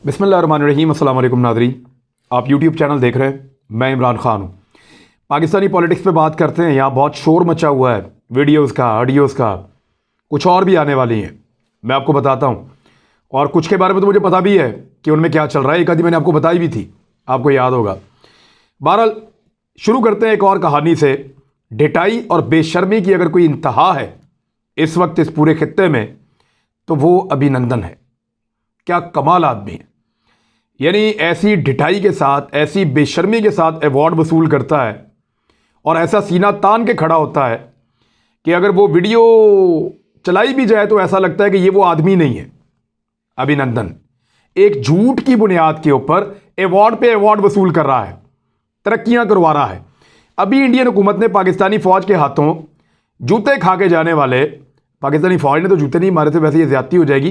बिस्मिल्लाहिर्रहमानिर्रहीम। अस्सलाम वालेकुम नाज़रीन, आप यूट्यूब चैनल देख रहे हैं। मैं इमरान खान हूँ। पाकिस्तानी पॉलिटिक्स पे बात करते हैं। यहाँ बहुत शोर मचा हुआ है, वीडियोज़ का, ऑडियोज़ का, कुछ और भी आने वाली हैं, मैं आपको बताता हूँ। और कुछ के बारे में तो मुझे पता भी है कि उनमें क्या चल रहा है। एक आधी मैंने आपको बताई भी थी, आपको याद होगा। बहरहाल शुरू करते हैं एक और कहानी से। ढिठाई और बेशर्मी की अगर कोई इंतहा है इस वक्त इस पूरे खित्ते में, तो वो अभिनंदन है। क्या कमाल आदमी है। यानी ऐसी ढिठाई के साथ, ऐसी बेशर्मी के साथ अवार्ड वसूल करता है और ऐसा सीना तान के खड़ा होता है कि अगर वो वीडियो चलाई भी जाए तो ऐसा लगता है कि ये वो आदमी नहीं है। अभिनंदन एक झूठ की बुनियाद के ऊपर अवार्ड पे अवार्ड वसूल कर रहा है, तरक्कियां करवा रहा है। अभी इंडियन हुकूमत ने पाकिस्तानी फौज के हाथों जूते खा के जाने वाले, पाकिस्तानी फौज ने तो जूते नहीं मारे थे, वैसे ये ज्यादती हो जाएगी।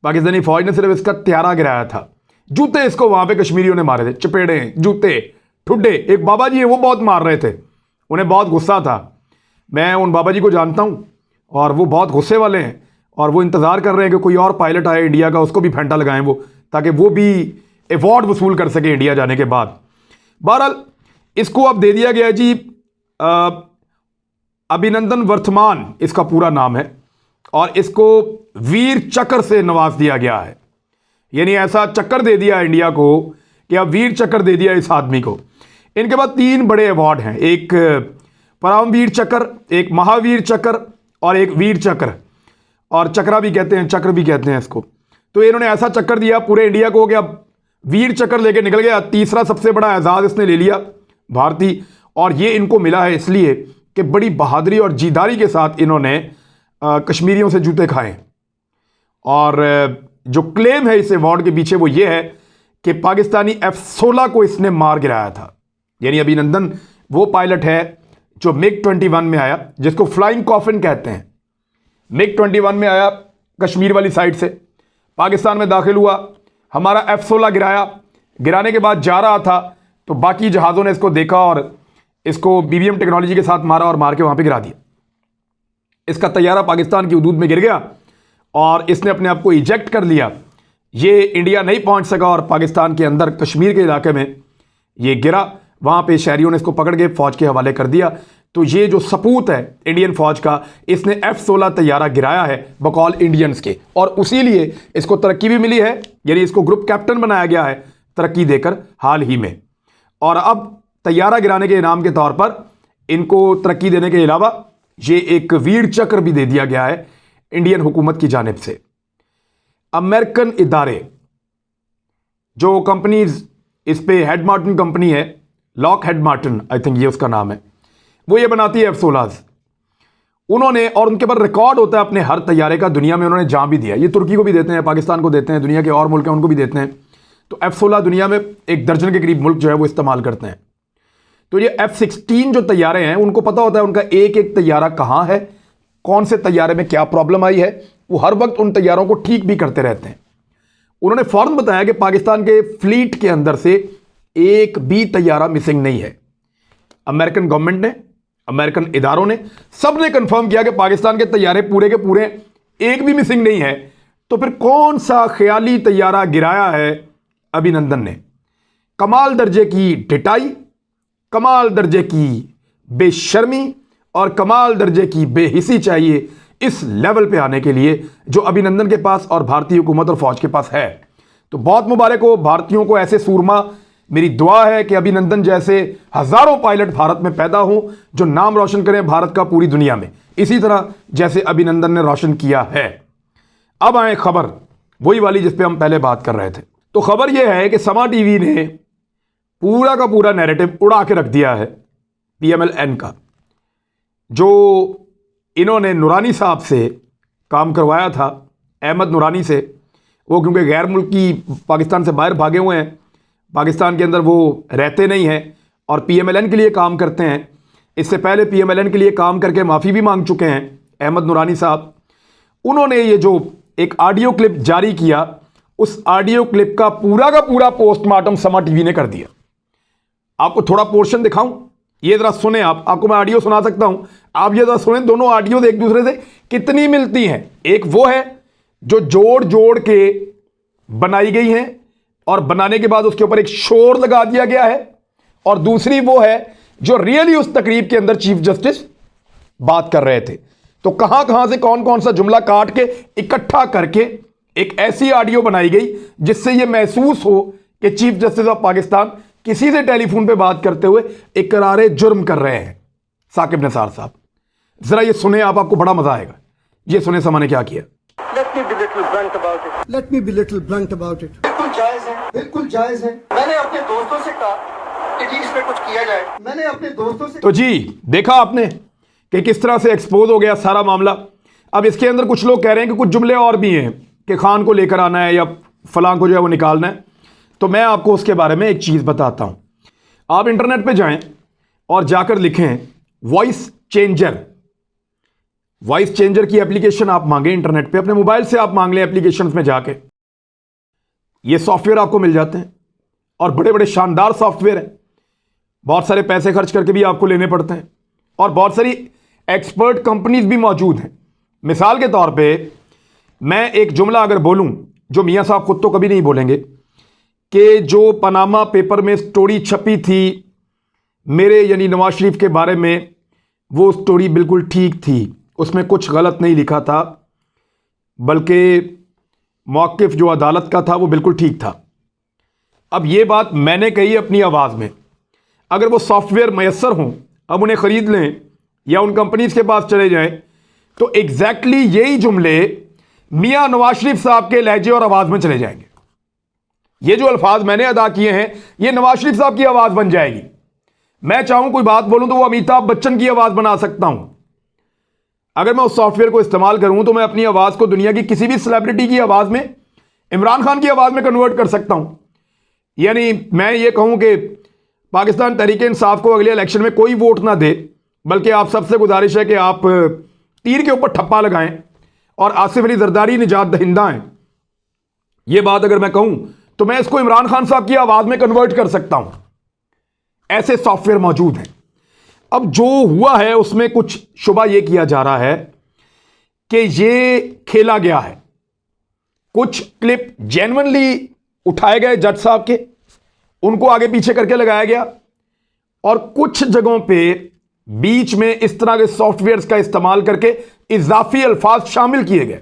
पाकिस्तानी फौज ने सिर्फ इसका त्यारा गिराया था। जूते इसको वहां पे कश्मीरियों ने मारे थे, चपेड़े, जूते, ठुड्डे। एक बाबा जी है, वो बहुत मार रहे थे, उन्हें बहुत गुस्सा था। मैं उन बाबा जी को जानता हूं और वो बहुत गुस्से वाले हैं और वो इंतज़ार कर रहे हैं कि कोई और पायलट आए इंडिया का, उसको भी फेंटा लगाएं वो, ताकि वो भी अवार्ड वसूल कर सके इंडिया जाने के बाद। बहरहाल इसको अब दे दिया गया जी अभिनंदन वर्तमान, इसका पूरा नाम है, और इसको वीर चक्र से नवाज दिया गया है। यानी ऐसा चक्कर दे दिया इंडिया को कि अब वीर चक्र दे दिया इस आदमी को। इनके बाद 3 बड़े अवार्ड हैं, एक परमवीर चक्र, एक महावीर चक्र और एक वीर चक्र, और चक्रा भी कहते हैं, चक्र भी कहते हैं इसको। तो इन्होंने ऐसा चक्कर दिया पूरे इंडिया को कि अब वीर चक्र लेके निकल गया। तीसरा सबसे बड़ा एजाज इसने ले लिया भारतीय, और ये इनको मिला है इसलिए कि बड़ी बहादुरी और जीदारी के साथ इन्होंने कश्मीरियों से जूते खाए। और जो क्लेम है इस अवार्ड के पीछे वो ये है कि पाकिस्तानी F-16 को इसने मार गिराया था। यानी अभिनंदन वो पायलट है जो MiG-21 में आया, जिसको फ्लाइंग कॉफिन कहते हैं। MiG-21 में आया कश्मीर वाली साइड से, पाकिस्तान में दाखिल हुआ, हमारा F-16 गिराया। गिराने के बाद जा रहा था तो बाकी जहाज़ों ने इसको देखा और इसको BBM टेक्नोलॉजी के साथ मारा और मार के वहां पर गिरा दिया। इसका तैयारा पाकिस्तान की हदूद में गिर गया और इसने अपने आप को इजेक्ट कर लिया। ये इंडिया नहीं पहुंच सका और पाकिस्तान के अंदर कश्मीर के इलाके में ये गिरा। वहां पे शहरियों ने इसको पकड़ के फौज के हवाले कर दिया। तो ये जो सपूत है इंडियन फौज का, इसने F-16 तैयारा गिराया है बकौल इंडियंस के, और उसी लिए इसको तरक्की भी मिली है। यानी इसको ग्रुप कैप्टन बनाया गया है तरक्की देकर हाल ही में। और अब तैयारा गिराने के इनाम के तौर पर इनको तरक्की देने के अलावा ये एक वीर चक्र भी दे दिया गया है इंडियन हुकूमत की जानिब से। अमेरिकन इदारे, जो कंपनीज इस पे हेड मार्टिन कंपनी है, lock head Martin I think ये उसका नाम है, वो ये बनाती है F-16। उन्होंने, और उनके पास रिकॉर्ड होता है अपने हर तैयारे का, दुनिया में उन्होंने जहां भी दिया। ये तुर्की को भी देते हैं, पाकिस्तान को देते हैं, दुनिया के और मुल्क हैं उनको भी देते हैं। तो F-16 दुनिया में 1 दर्जन के करीब मुल्क जो है वो इस्तेमाल करते हैं। तो ये F-16 जो तैयारे हैं उनको पता होता है उनका एक एक तैयारा कहां है, कौन से तैयारे में क्या प्रॉब्लम आई है। वो हर वक्त उन तैयारों को ठीक भी करते रहते हैं। उन्होंने फौरन बताया कि पाकिस्तान के फ्लीट के अंदर से एक भी तैयारा मिसिंग नहीं है। अमेरिकन गवर्नमेंट ने, अमेरिकन इदारों ने, सब ने कंफर्म किया कि पाकिस्तान के तैयारे पूरे के पूरे एक भी मिसिंग नहीं है। तो फिर कौन सा ख्याली तैयारा गिराया है अभिनंदन ने। कमाल दर्जे की ढिठाई, कमाल दर्जे की बेशर्मी और कमाल दर्जे की बेहिसी चाहिए इस लेवल पे आने के लिए जो अभिनंदन के पास और भारतीय हुकूमत और फौज के पास है। तो बहुत मुबारक हो भारतीयों को, ऐसे सूरमा। मेरी दुआ है कि अभिनंदन जैसे हजारों पायलट भारत में पैदा हों जो नाम रोशन करें भारत का पूरी दुनिया में, इसी तरह जैसे अभिनंदन ने रोशन किया है। अब आए खबर, वही वाली जिस पे हम पहले बात कर रहे थे। तो खबर यह है कि समा टीवी ने पूरा का पूरा नैरेटिव उड़ा के रख दिया है PMLN का। जो इन्होंने नूरानी साहब से काम करवाया था, अहमद नूरानी से, वो क्योंकि गैर मुल्की पाकिस्तान से बाहर भागे हुए हैं, पाकिस्तान के अंदर वो रहते नहीं हैं और PMLN के लिए काम करते हैं। इससे पहले PMLN के लिए काम करके माफ़ी भी मांग चुके हैं अहमद नूरानी साहब। उन्होंने ये जो एक ऑडियो क्लिप जारी किया, उस ऑडियो क्लिप का पूरा पोस्टमार्टम समा टीवी ने कर दिया। आपको थोड़ा पोर्शन दिखाऊं, ये जरा सुने। आपको मैं ऑडियो सुना सकता हूं, आप ये जरा सुने। दोनों ऑडियो एक दूसरे से कितनी मिलती हैं। एक वो है जो जोड़ जोड़ के बनाई गई हैं, और बनाने के बाद उसके ऊपर एक शोर लगा दिया गया है, और दूसरी वो है जो रियली उस तकरीब के अंदर चीफ जस्टिस बात कर रहे थे। तो कहां कहां से कौन कौन सा जुमला काट के इकट्ठा करके एक ऐसी ऑडियो बनाई गई जिससे यह महसूस हो कि चीफ जस्टिस ऑफ पाकिस्तान किसी से टेलीफोन पे बात करते हुए इकरारे जुर्म कर रहे हैं। साकिब निसार साहब, जरा ये सुने आप, आपको बड़ा मजा आएगा। ये सुने सामने क्या किया। Let me be little blunt about it. Let me be little blunt about it. बिल्कुल जायज है, बिल्कुल जायज है। मैंने अपने दोस्तों से कहा कि जी इस पे कुछ किया जाए। मैंने अपने दोस्तों से तो जी देखा आपने कि किस तरह से एक्सपोज हो गया सारा मामला। अब इसके अंदर कुछ लोग कह रहे हैं कि कुछ जुमले और भी हैं कि खान को लेकर आना है या फलां को जो है वो निकालना है। तो मैं आपको उसके बारे में एक चीज़ बताता हूं। आप इंटरनेट पे जाएं और जाकर लिखें वॉइस चेंजर। वॉइस चेंजर की एप्लीकेशन आप मांगे इंटरनेट पे, अपने मोबाइल से आप मांग लें एप्लीकेशंस में जाके, ये सॉफ्टवेयर आपको मिल जाते हैं और बड़े बड़े शानदार सॉफ्टवेयर हैं। बहुत सारे पैसे खर्च करके भी आपको लेने पड़ते हैं और बहुत सारी एक्सपर्ट कंपनीज भी मौजूद हैं। मिसाल के तौर पे मैं एक जुमला अगर बोलूं जो मियां साहब खुद तो कभी नहीं बोलेंगे, कि जो पनामा पेपर में स्टोरी छपी थी मेरे यानी नवाज शरीफ के बारे में, वो स्टोरी बिल्कुल ठीक थी, उसमें कुछ गलत नहीं लिखा था, बल्कि मौक़िफ़ जो अदालत का था वो बिल्कुल ठीक था। अब ये बात मैंने कही अपनी आवाज़ में, अगर वो सॉफ्टवेयर मैसर हों, अब उन्हें ख़रीद लें या उन कंपनीज़ के पास चले जाएं, तो एग्जैक्टली यही जुमले मियां नवाज शरीफ साहब के लहजे और आवाज़ में चले जाएंगे। ये जो अल्फाज मैंने अदा किए हैं ये नवाज शरीफ साहब की आवाज़ बन जाएगी। मैं चाहूं कोई बात बोलूं तो वो अमिताभ बच्चन की आवाज़ बना सकता हूं। अगर मैं उस सॉफ्टवेयर को इस्तेमाल करूं तो मैं अपनी आवाज़ को दुनिया की किसी भी सेलिब्रिटी की आवाज़ में, इमरान खान की आवाज़ में कन्वर्ट कर सकता हूं। यानी मैं ये कहूं कि पाकिस्तान तहरीक इंसाफ को अगले इलेक्शन में कोई वोट ना दे, बल्कि आप सबसे गुजारिश है कि आप तीर के ऊपर ठप्पा लगाएं और आसिफ अली जरदारी निजात दहिंदा हैं। ये बात अगर मैं कहूं तो मैं इसको इमरान खान साहब की आवाज़ में कन्वर्ट कर सकता हूं। ऐसे सॉफ्टवेयर मौजूद हैं। अब जो हुआ है उसमें कुछ शुबा यह किया जा रहा है कि ये खेला गया है। कुछ क्लिप जेन्युइनली उठाए गए जज साहब के, उनको आगे पीछे करके लगाया गया, और कुछ जगहों पे बीच में इस तरह के सॉफ्टवेयर्स का इस्तेमाल करके इजाफी अल्फाज शामिल किए गए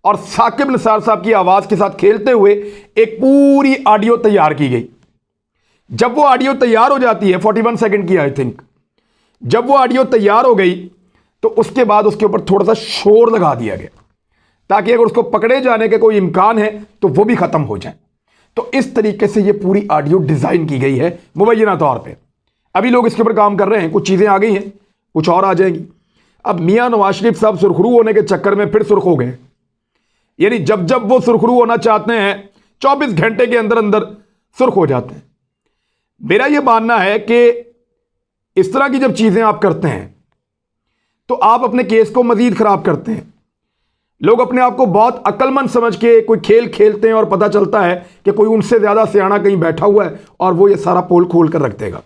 और साकिब निसार साहब की आवाज के साथ खेलते हुए एक पूरी ऑडियो तैयार की गई। जब वो ऑडियो तैयार हो जाती है 41 सेकंड की आई थिंक, जब वो ऑडियो तैयार हो गई तो उसके बाद उसके ऊपर थोड़ा सा शोर लगा दिया गया ताकि अगर उसको पकड़े जाने के कोई इम्कान है तो वो भी खत्म हो जाए। तो इस तरीके से ये पूरी ऑडियो डिजाइन की गई है मुबैना तौर पे। अभी लोग इसके ऊपर काम कर रहे हैं, कुछ चीजें आ गई हैं, कुछ और आ जाएंगी। अब मियां नवाज शरीफ साहब सुरखरू होने के चक्कर में फिर सुर्ख हो गए, यानी जब जब वो सुरखरू होना चाहते हैं 24 घंटे के अंदर अंदर सुर्ख हो जाते हैं। मेरा यह मानना है कि इस तरह की जब चीजें आप करते हैं तो आप अपने केस को मजीद खराब करते हैं। लोग अपने आप को बहुत अक्लमंद समझ के कोई खेल खेलते हैं और पता चलता है कि कोई उनसे ज्यादा सियाना कहीं बैठा हुआ है और वो ये सारा पोल खोल कर रख देगा।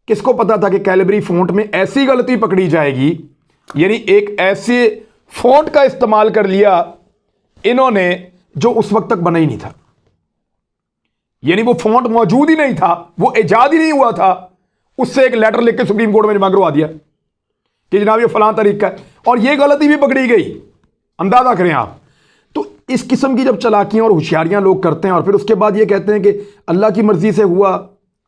किसको पता था कि कैलिबरी फॉन्ट में ऐसी गलती पकड़ी जाएगी, यानी एक ऐसे फॉन्ट का इस्तेमाल कर लिया इन्होंने जो उस वक्त तक बना ही नहीं था, यानी वो फॉन्ट मौजूद ही नहीं था, वो इजाद ही नहीं हुआ था, उससे एक लेटर लिख के सुप्रीम कोर्ट में जमा करवा दिया कि जनाब ये फलां तरीका है, और ये गलती भी पकड़ी गई। अंदाजा करें आप। तो इस किस्म की जब चालाकियां और होशियारियां लोग करते हैं और फिर उसके बाद ये कहते हैं कि अल्लाह की मर्जी से हुआ,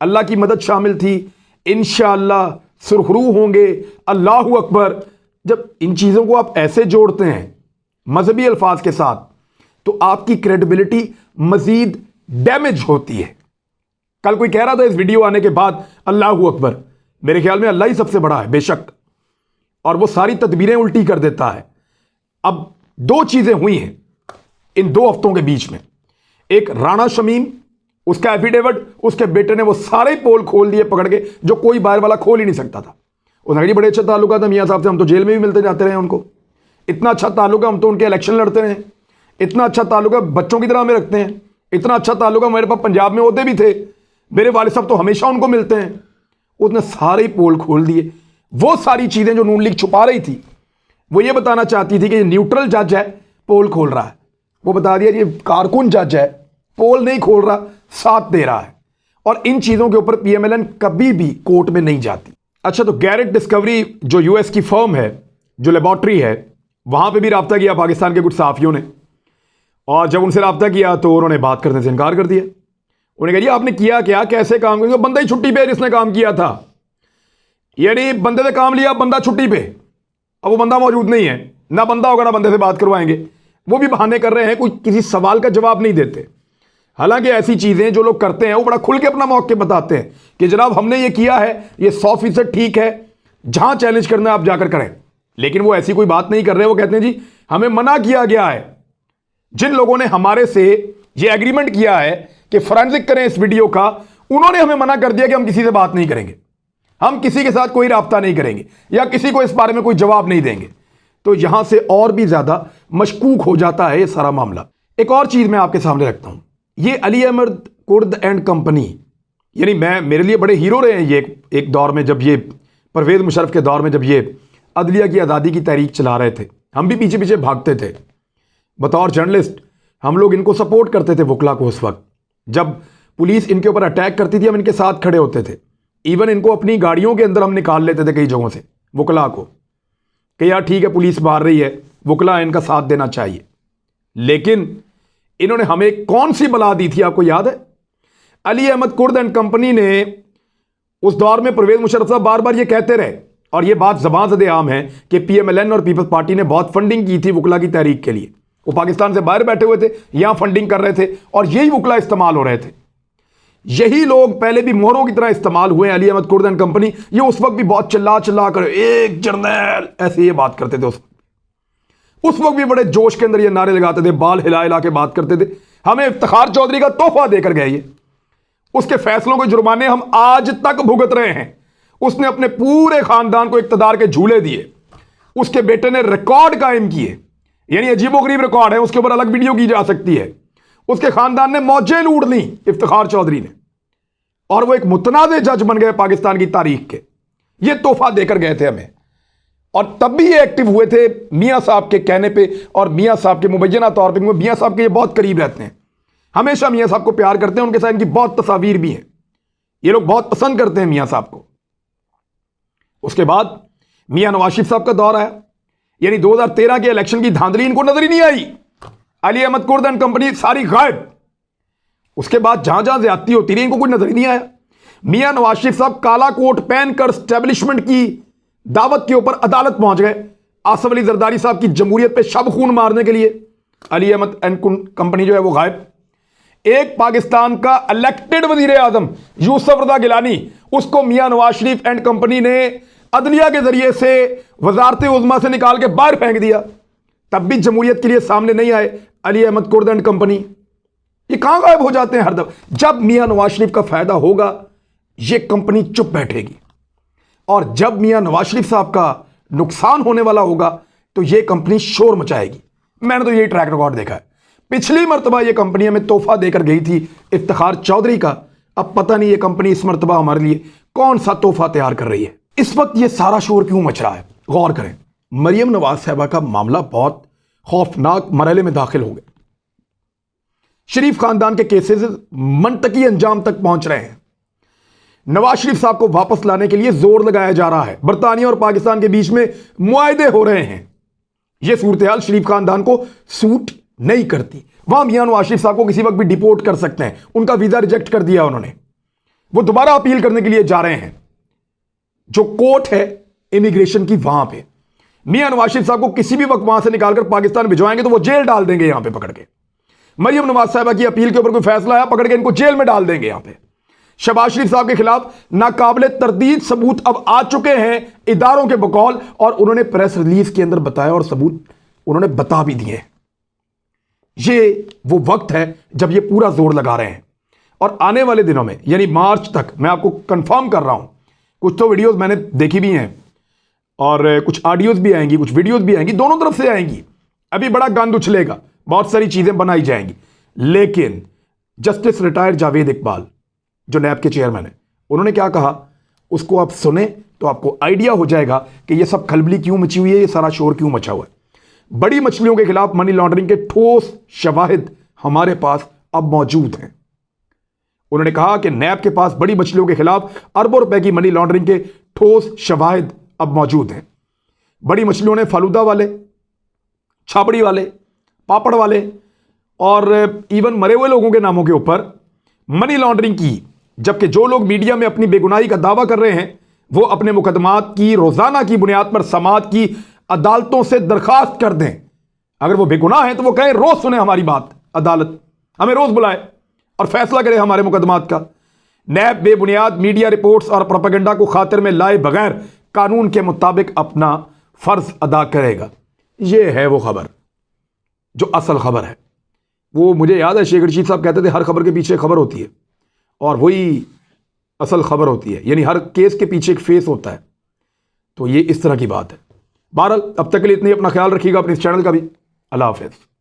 अल्लाह की मदद शामिल थी, इंशाअल्लाह सुरखरू होंगे, अल्लाहू अकबर। जब इन चीज़ों को आप ऐसे जोड़ते हैं मजहबी अल्फाज के साथ तो आपकी क्रेडिबिलिटी मजीद डैमेज होती है। कल कोई कह रहा था इस वीडियो आने के बाद अल्लाहू अकबर, मेरे ख्याल में अल्लाह ही सबसे बड़ा है बेशक, और वो सारी तदबीरें उल्टी कर देता है। अब दो चीजें हुई हैं इन 2 हफ्तों के बीच में। एक राणा शमीम, उसका एफिडेविट, उसके बेटे ने वो सारे पोल खोल दिए पकड़ के जो कोई बाहर वाला खोल ही नहीं सकता था। उसने बड़े अच्छा ताल्लुक था मियां साहब से, हम तो जेल में भी मिलते जाते रहे उनको, इतना अच्छा ताल्लुक है, हम तो उनके इलेक्शन लड़ते रहे, इतना अच्छा ताल्लुक है, बच्चों की तरह हमें रखते हैं, इतना अच्छा ताल्लुक है, मेरे पास पंजाब में होते भी थे, मेरे वालिद साहब तो हमेशा उनको मिलते हैं। उसने सारे पोल खोल दिए। वो सारी चीजें जो नून लीग छुपा रही थी, वो ये बताना चाहती थी कि ये न्यूट्रल जज है, पोल खोल रहा है, वो बता दिया ये कारकुन जज है, पोल नहीं खोल रहा, साथ दे रहा है। और इन चीज़ों के ऊपर PMLN कभी भी कोर्ट में नहीं जाती। अच्छा, तो गैरेट डिस्कवरी जो US की फर्म है, जो लेबॉर्ट्री है, वहाँ पे भी रब्ता किया पाकिस्तान के कुछ सहाफ़ियों ने, और जब उनसे रब्ता किया तो उन्होंने बात करने से इनकार कर दिया। उन्होंने कहा जी आपने किया क्या, कैसे काम किया? बंदा ही छुट्टी पे जिसने काम किया था, यानी बंदे से काम लिया, बंदा छुट्टी पे, अब वो बंदा मौजूद नहीं है, ना बंदा होगा ना बंदे से बात करवाएंगे। वो भी बहाने कर रहे हैं, कोई किसी सवाल का जवाब नहीं देते। हालांकि ऐसी चीज़ें जो लोग करते हैं वो बड़ा खुल के अपना मौके बताते हैं कि जनाब हमने ये किया है, ये 100% ठीक है, जहां चैलेंज करना है आप जाकर करें। लेकिन वो ऐसी कोई बात नहीं कर रहे। वो कहते हैं जी हमें मना किया गया है, जिन लोगों ने हमारे से ये एग्रीमेंट किया है कि फॉरेंसिक करें इस वीडियो का, उन्होंने हमें मना कर दिया कि हम किसी से बात नहीं करेंगे, हम किसी के साथ कोई राब्ता नहीं करेंगे या किसी को इस बारे में कोई जवाब नहीं देंगे। तो यहां से और भी ज्यादा मशकूक हो जाता है ये सारा मामला। एक और चीज मैं आपके सामने रखता हूं, ये अली अहमद कुर्द एंड कंपनी, यानी मेरे लिए बड़े हीरो रहे हैं ये एक दौर में, जब ये परवेज मुशर्रफ के दौर में, जब ये अदलिया की आज़ादी की तहरीक चला रहे थे, हम भी पीछे पीछे भागते थे बतौर जर्नलिस्ट। हम लोग इनको सपोर्ट करते थे वकला को। उस वक्त जब पुलिस इनके ऊपर अटैक करती थी, हम इनके साथ खड़े होते थे। इवन इनको अपनी गाड़ियों के अंदर हम निकाल लेते थे कई जगहों से, वकला को, कि यार ठीक है पुलिस मार रही है, वकला इनका साथ देना चाहिए। लेकिन इन्होंने हमें कौन सी बला दी थी, आपको याद है? अली अहमद कुर्द एंड कंपनी ने उस दौर में परवेज मुशर्रफ साहब बार बार ये कहते रहे, और ये बात ज़बान ज़दे आम है कि PMLN और पीपल्स पार्टी ने बहुत फंडिंग की थी वकला की तहरीक के लिए। वो पाकिस्तान से बाहर बैठे हुए थे, यहां फंडिंग कर रहे थे, और यही वकला इस्तेमाल हो रहे थे। यही लोग पहले भी मोहरों की तरह इस्तेमाल हुए। अली अहमद कुर्द एंड कंपनी, ये उस वक्त भी बहुत चिल्ला कर एक जर्नल ऐसे ये बात करते थे। उस वक्त भी बड़े जोश के अंदर ये नारे लगाते थे, बाल हिला हिला के बात करते थे। हमें इफ्तिखार चौधरी का तोहफा देकर गए ये, उसके फैसलों के जुर्माने हम आज तक भुगत रहे हैं। उसने अपने पूरे खानदान को इक्तदार के झूले दिए, उसके बेटे ने रिकॉर्ड कायम किए, यानी अजीबोगरीब रिकॉर्ड है, उसके ऊपर अलग वीडियो की जा सकती है। उसके खानदान ने मौजें लूट ली इफ्तिखार चौधरी ने, और वो एक मुतनाज़ जज बन गए पाकिस्तान की तारीख के। ये तोहफा देकर गए थे हमें, और तब भी ये एक्टिव हुए थे मियाँ साहब के कहने पे, और मियाँ साहब के मुबैना तौर पे मियाँ साहब के ये बहुत करीब रहते हैं, हमेशा मियाँ साहब को प्यार करते हैं, उनके साथ इनकी बहुत तस्वीर भी हैं, ये लोग बहुत पसंद करते हैं मियाँ साहब को। उसके बाद मियाँ नवाज शरीफ साहब का दौर आया, यानी 2013 के इलेक्शन की धांधली इनको नजर ही नहीं आई। अली अहमद कुर्द एंड कंपनी सारी गायब। उसके बाद जहां जहां ज्यादती होती रही इनको कुछ नजर ही नहीं आया। मियाँ नवाज शरीफ साहब काला कोट पहनकर स्टैब्लिशमेंट की दावत के ऊपर अदालत पहुंच गए, आसफ अली जरदारी साहब की जमहूरियत पे शब खून मारने के लिए। अली अहमद एंड कंपनी जो है वो गायब। एक पाकिस्तान का इलेक्टेड वजीर आजम यूसुफ रजा गिलानी, उसको मियाँ नवाज शरीफ एंड कंपनी ने अदलिया के जरिए से वजारत उज़्मा से निकाल के बाहर फेंक दिया। तब भी जमहूरियत के लिए सामने नहीं आए अली अहमद कुर्द एंड कंपनी। ये कहां गायब हो जाते हैं हर दफा? जब मियाँ नवाज शरीफ का फायदा होगा ये कंपनी चुप बैठेगी, और जब मियाँ नवाज शरीफ साहब का नुकसान होने वाला होगा तो ये कंपनी शोर मचाएगी। मैंने तो यही ट्रैक रिकॉर्ड देखा है। पिछली मरतबा ये कंपनी हमें तोहफा देकर गई थी इफ्तिखार चौधरी का, अब पता नहीं ये कंपनी इस मरतबा हमारे लिए कौन सा तोहफा तैयार कर रही है। इस वक्त ये सारा शोर क्यों मच रहा है? गौर करें, मरियम नवाज साहबा का मामला बहुत खौफनाक मरहले में दाखिल हो गया। शरीफ खानदान के केसेस मंतकी अंजाम तक पहुंच रहे हैं। नवाज शरीफ साहब को वापस लाने के लिए जोर लगाया जा रहा है। बरतानिया और पाकिस्तान के बीच में मुआहदे हो रहे हैं। यह सूरत हाल शरीफ खानदान को सूट नहीं करती। वहां मियां नवाज शरीफ साहब को किसी वक्त भी डिपोर्ट कर सकते हैं, उनका वीजा रिजेक्ट कर दिया उन्होंने। वो दोबारा अपील करने के लिए जा रहे हैं। जो कोर्ट है इमिग्रेशन की, वहां पे मियां नवाज शरीफ साहब को किसी भी वक्त वहां से निकालकर पाकिस्तान भिजवाएंगे तो वो जेल डाल देंगे यहां पे पकड़ के। मरियम नवाज साहबा की अपील के ऊपर कोई फैसला आया, पकड़ के इनको जेल में डाल देंगे यहां पे। शहबाज शरीफ साहब के खिलाफ नाकाबिले तरदीद सबूत अब आ चुके हैं इदारों के बकौल, और उन्होंने प्रेस रिलीज के अंदर बताया और सबूत उन्होंने बता भी दिए। ये वो वक्त है जब ये पूरा जोर लगा रहे हैं, और आने वाले दिनों में यानी मार्च तक, मैं आपको कंफर्म कर रहा हूं, कुछ तो वीडियोस मैंने देखी भी हैं और कुछ ऑडियोज भी आएंगी, कुछ वीडियोस भी आएंगी, दोनों तरफ से आएंगी। अभी बड़ा गंद उछलेगा, बहुत सारी चीजें बनाई जाएंगी, लेकिन जस्टिस रिटायर्ड जावेद इकबाल जो नैब के चेयरमैन है, उन्होंने क्या कहा उसको आप सुने तो आपको आइडिया हो जाएगा कि ये सब खलबली क्यों मची हुई है, ये सारा शोर क्यों मचा हुआ है। बड़ी मछलियों के खिलाफ मनी लॉन्ड्रिंग के ठोस शवाहिद हमारे पास अब मौजूद हैं। उन्होंने कहा कि नैब के पास बड़ी मछलियों के खिलाफ अरबों रुपए की मनी लॉन्ड्रिंग के ठोस शवाहिद अब मौजूद हैं। बड़ी मछलियों ने फालूदा वाले, छाबड़ी वाले, पापड़ वाले और इवन मरे हुए लोगों के नामों के ऊपर मनी लॉन्ड्रिंग की, जबकि जो लोग मीडिया में अपनी बेगुनाही का दावा कर रहे हैं वो अपने मुकदमात की रोजाना की बुनियाद पर समाज की अदालतों से दरखास्त कर दें। अगर वो बेगुनाह हैं तो वो कहें रोज सुने हमारी बात, अदालत हमें रोज बुलाए और फैसला करे हमारे मुकदमात का। नैब बेबुनियाद मीडिया रिपोर्ट्स और प्रोपेगेंडा को खातिर में लाए बगैर कानून के मुताबिक अपना फर्ज अदा करेगा। ये है वो खबर जो असल खबर है। वो मुझे याद है शेख रशीद साहब कहते थे हर खबर के पीछे खबर होती है और वही असल खबर होती है, यानी हर केस के पीछे एक फेस होता है। तो ये इस तरह की बात है। बहरहाल अब तक के लिए इतनी, अपना ख्याल रखिएगा, अपने इस चैनल का भी। अल्लाह हाफ़िज़।